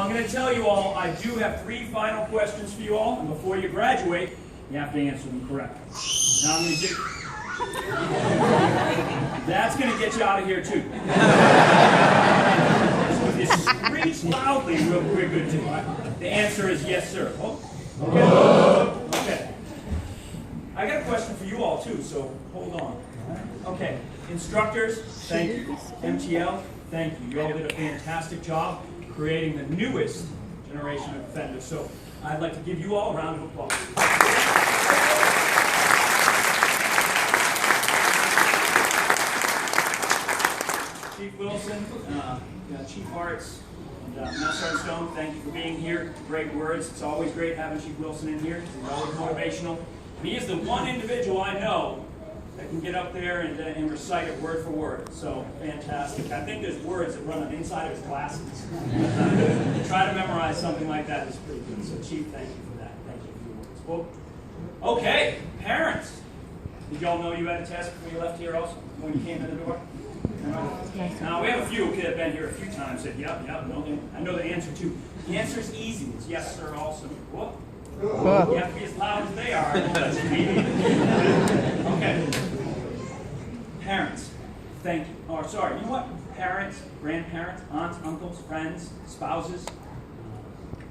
I'm going to tell you all, I do have 3 final questions for you all, and before you graduate, you have to answer them correctly. Now I'm going to get... That's going to get you out of here too. So if you screech loudly, we're good too. The answer is yes, sir. Oh. Okay. I got a question for you all too, so hold on. Okay. Instructors, thank you. MTL, thank you. You all did a fantastic job creating the newest generation of defenders. So I'd like to give you all a round of applause. Chief Wilson, Chief Arts, and Master Stone, thank you for being here. Great words. It's always great having Chief Wilson in here. He's always motivational. And he is the one individual I know that can get up there and recite it word for word. So fantastic. I think there's words that run on the inside of his glasses. Try to memorize something like that is pretty good. So Chief, thank you for that. Thank you for your words. Well, okay, parents. Did y'all know you had a test before you left here also, when you came in the door? Now, we have a few that have been here a few times said, yep, no, I know the answer too. The answer is easy. It's yes, sir, also. Whoop. You have to be as loud as they are. Okay. Parents, thank you. Or sorry, you know what? Parents, grandparents, aunts, uncles, friends, spouses,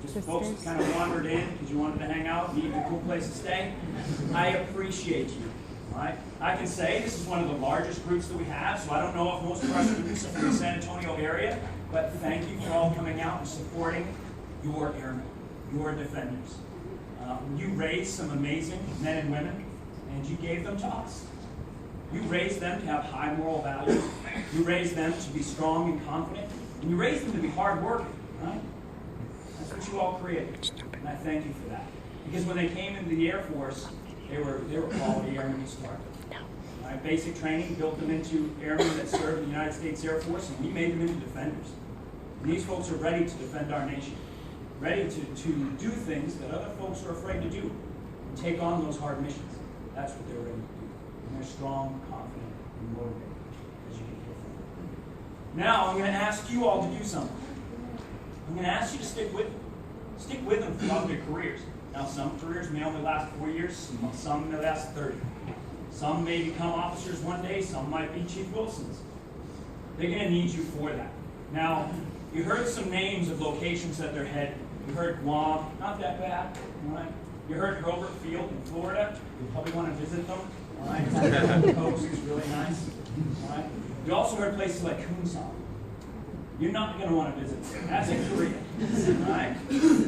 just folks that kind of wandered in because you wanted to hang out, needed a cool place to stay. I appreciate you. Right? I can say this is one of the largest groups that we have, so I don't know if most of our students are from the San Antonio area, but thank you for all coming out and supporting your airmen, your defenders. You raised some amazing men and women, and you gave them to us. You raised them to have high moral values. You raised them to be strong and confident, and you raised them to be hardworking. Right? That's what you all created, and I thank you for that. Because when they came into the Air Force, they were quality airmen to start with. Right? Basic training built them into airmen that served in the United States Air Force, and we made them into defenders. And these folks are ready to defend our nation, ready to do things that other folks are afraid to do, and take on those hard missions. That's what they're ready to do. And they're strong, confident, and motivated, as you can hear from them. Now, I'm going to ask you all to do something. I'm going to ask you to stick with them. Stick with them throughout their careers. Now, some careers may only last 4 years, some may last 30. Some may become officers one day, some might be Chief Wilsons. They're going to need you for that. Now, you heard some names of locations that they're heading. You heard Guam, not that bad, all right? You heard Hurlburt Field in Florida. You probably want to visit them, all right? The coast is really nice, all right? You also heard places like Kunsan. You're not going to want to visit them. That's in Korea, all right?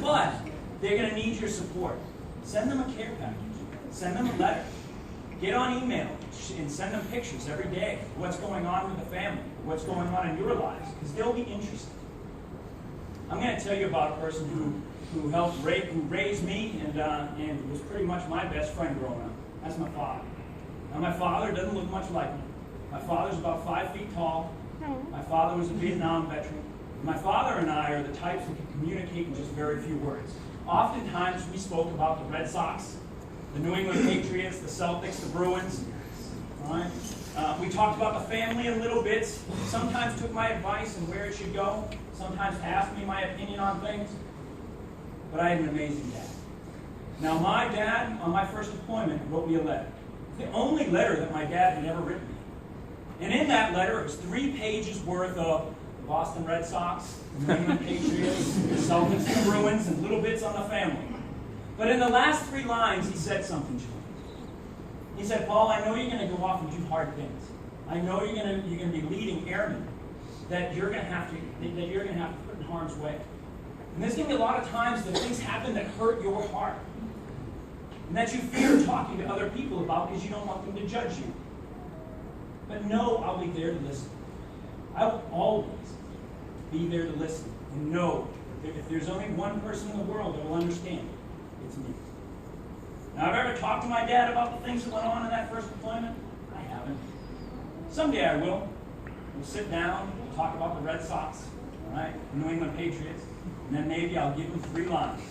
But they're going to need your support. Send them a care package. Send them a letter. Get on email and send them pictures every day of what's going on with the family, what's going on in your lives, because they'll be interested. I'm going to tell you about a person who raised me and was pretty much my best friend growing up. That's my father. Now, my father doesn't look much like me. My father's about 5 feet tall. My father was a Vietnam veteran. My father and I are the types that can communicate in just very few words. Oftentimes, we spoke about the Red Sox, the New England Patriots, the Celtics, the Bruins. All right? We talked about the family in little bits. Sometimes took my advice and where it should go. Sometimes asked me my opinion on things. But I had an amazing dad. Now, my dad, on my first deployment, wrote me a letter. The only letter that my dad had ever written me. And in that letter, it was 3 pages worth of the Boston Red Sox, the New England Patriots, the Celtics, the Bruins, and little bits on the family. But in the last 3 lines, he said something to me. He said, Paul, I know you're going to go off and do hard things. I know you're going to be leading airmen that you're going to have to put in harm's way. And there's going to be a lot of times that things happen that hurt your heart, and that you fear talking to other people about because you don't want them to judge you. But know I'll be there to listen. I will always be there to listen and know that if there's only one person in the world that will understand, it's me. Now, have I ever talked to my dad about the things that went on in that first deployment? I haven't. Someday I will. We'll sit down, we'll talk about the Red Sox, all right, the New England Patriots, and then maybe I'll give them 3 lines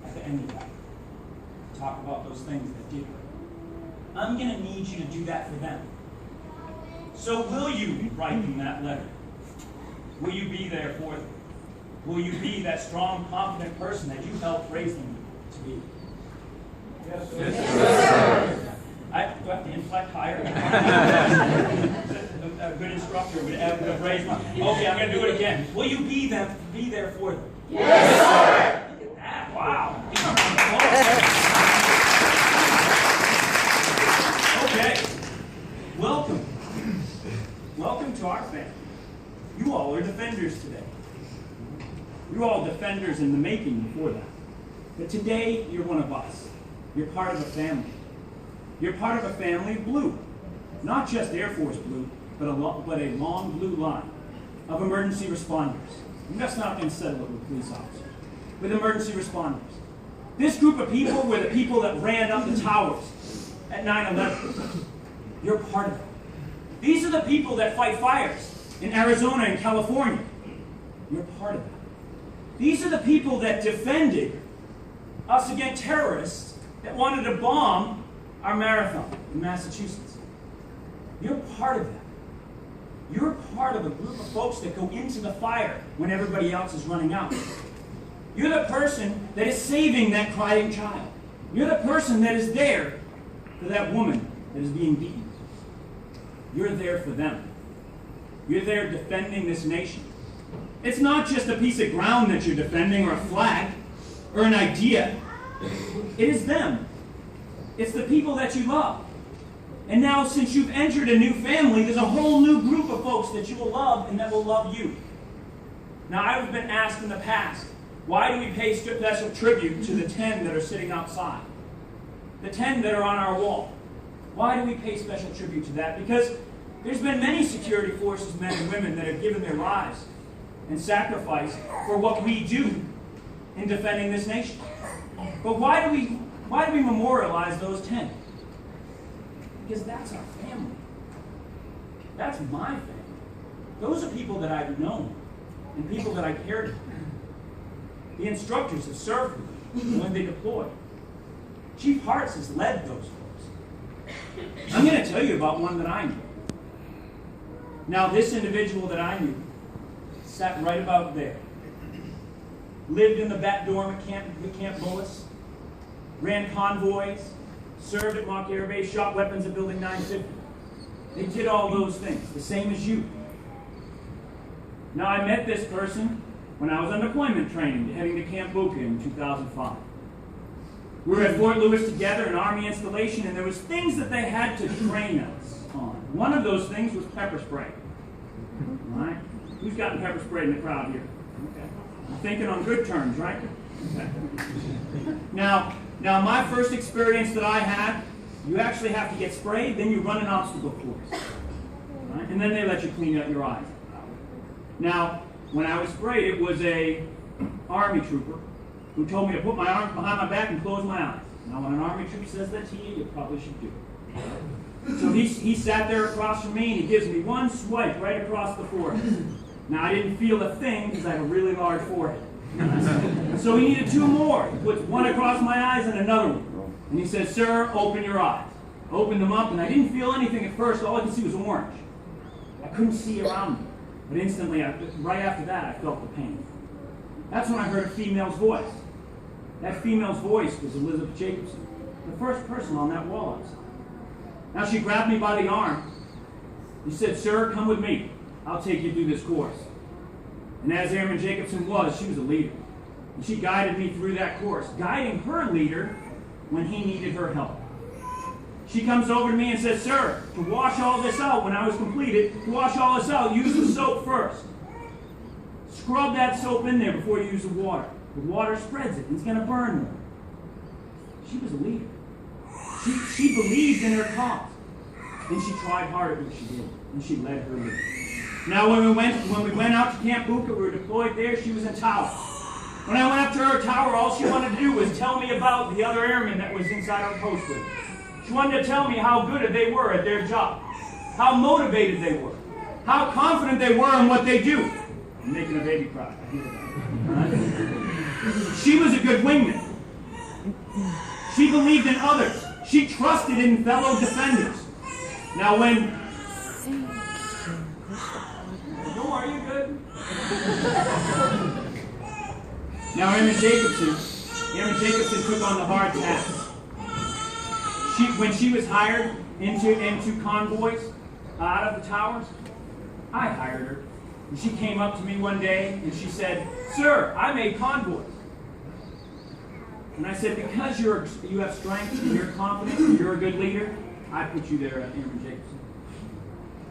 at the end of that. Talk about those things that did hurt. I'm going to need you to do that for them. So will you write them that letter? Will you be there for them? will you be that strong, confident person that you helped raise them to be? Yes, sir. Yes, sir. Do I have to inflect higher? A good instructor would have raised my. Okay, I'm going to do it again. Will you be there for them? Yes, sir. Look at that! Wow. Okay. Welcome to our family. You all are defenders today. You're all defenders in the making before that. But today, you're one of us. You're part of a family. You're part of a family of blue. Not just Air Force blue, but a long blue line of emergency responders. And that's not going to settle it with police officers. With emergency responders. This group of people were the people that ran up the towers at 9/11. You're part of it. These are the people that fight fires in Arizona and California. You're part of it. These are the people that defended us against terrorists that wanted to bomb our marathon in Massachusetts. You're part of that. You're part of a group of folks that go into the fire when everybody else is running out. You're the person that is saving that crying child. You're the person that is there for that woman that is being beaten. You're there for them. You're there defending this nation. It's not just a piece of ground that you're defending or a flag or an idea. It is them. It's the people that you love. And now, since you've entered a new family, there's a whole new group of folks that you will love and that will love you. Now, I've been asked in the past, why do we pay special tribute to the 10 that are sitting outside? The 10 that are on our wall. Why do we pay special tribute to that? Because there's been many security forces, men and women, that have given their lives and sacrificed for what we do in defending this nation. But why do we memorialize those 10? Because that's our family. That's my family. Those are people that I've known and people that I cared for. The instructors have served with me when they deployed. Chief Hartz has led those folks. I'm going to tell you about one that I knew. Now, this individual that I knew sat right about there. Lived in the back dorm at Camp Bullis. Ran convoys. Served at Mock Air Base. Shot weapons at Building 950. They did all those things, the same as you. Now, I met this person when I was on deployment training, heading to Camp Bucca in 2005. We were at Fort Lewis together, an Army installation, and there was things that they had to train us on. One of those things was pepper spray. All right? Who's gotten pepper spray in the crowd here? Okay. I'm thinking on good terms, right? Okay. Now, my first experience that I had, you actually have to get sprayed, then you run an obstacle course. Right? And then they let you clean out your eyes. Now, when I was sprayed, it was a Army trooper who told me to put my arms behind my back and close my eyes. Now, when an Army trooper says that to you, you probably should do it. So he sat there across from me, and he gives me one swipe right across the forehead. Now, I didn't feel a thing because I have a really large forehead. So he needed two more. He puts one across my eyes and another one. And he says, "Sir, open your eyes." I opened them up, and I didn't feel anything at first. All I could see was orange. I couldn't see around me. But instantly, right after that, I felt the pain. That's when I heard a female's voice. That female's voice was Elizabeth Jacobson, the first person on that wall outside. Now she grabbed me by the arm. She said, "Sir, come with me. I'll take you through this course." And as Airman Jacobson was, she was a leader. And she guided me through that course, guiding her leader when he needed her help. She comes over to me and says, "Sir, to wash all this out, when I was completed, to wash all this out, use the soap first. Scrub that soap in there before you use the water. The water spreads it, and it's going to burn more." She was a leader. She believed in her cause. And she tried hard at what she did. And she led her leader. Now, when we went out to Camp Bucca, we were deployed there, she was in tower. When I went up to her tower, all she wanted to do was tell me about the other airmen that was inside our post with her. She wanted to tell me how good they were at their job, how motivated they were, how confident they were in what they do. I'm making a baby cry. I hear that. Right? She was a good wingman. She believed in others. She trusted in fellow defenders. Now when... No, are you good? Now, Aaron Jacobson took on the hard task. When she was hired into convoys out of the towers, I hired her. And she came up to me one day and she said, "Sir, I made convoys." And I said, "Because you have strength and you're confident and you're a good leader, I put you there at Aaron Jacobson."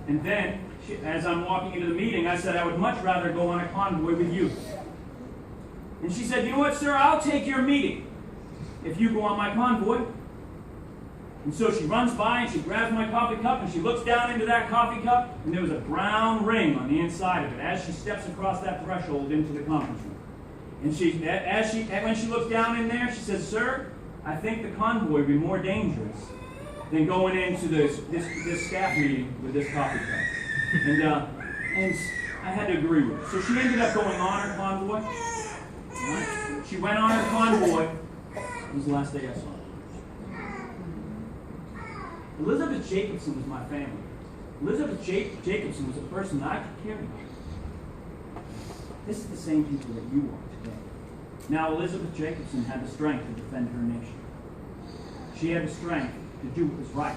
And then, as I'm walking into the meeting, I said, "I would much rather go on a convoy with you." And she said, "You know what, sir? I'll take your meeting if you go on my convoy." And so she runs by and she grabs my coffee cup and she looks down into that coffee cup, and there was a brown ring on the inside of it as she steps across that threshold into the conference room. And when she looks down in there, she says, "Sir, I think the convoy would be more dangerous than going into this staff meeting with this coffee cup." And I had to agree with her. So she ended up going on her convoy. Right? She went on her convoy. It was the last day I saw her. Elizabeth Jacobson was my family. Elizabeth Jacobson was a person that I could care about. This is the same people that you are today. Now, Elizabeth Jacobson had the strength to defend her nation. She had the strength to do what was right.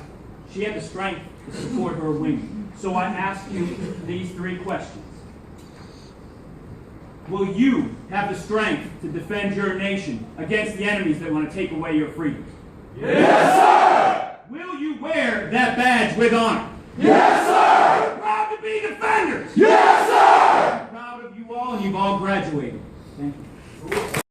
She had the strength to support her women. So I ask you these three questions. Will you have the strength to defend your nation against the enemies that want to take away your freedom? Yes, sir! Will you wear that badge with honor? Yes, sir! Proud to be defenders! Yes, sir! I'm proud of you all, and you've all graduated. Thank you.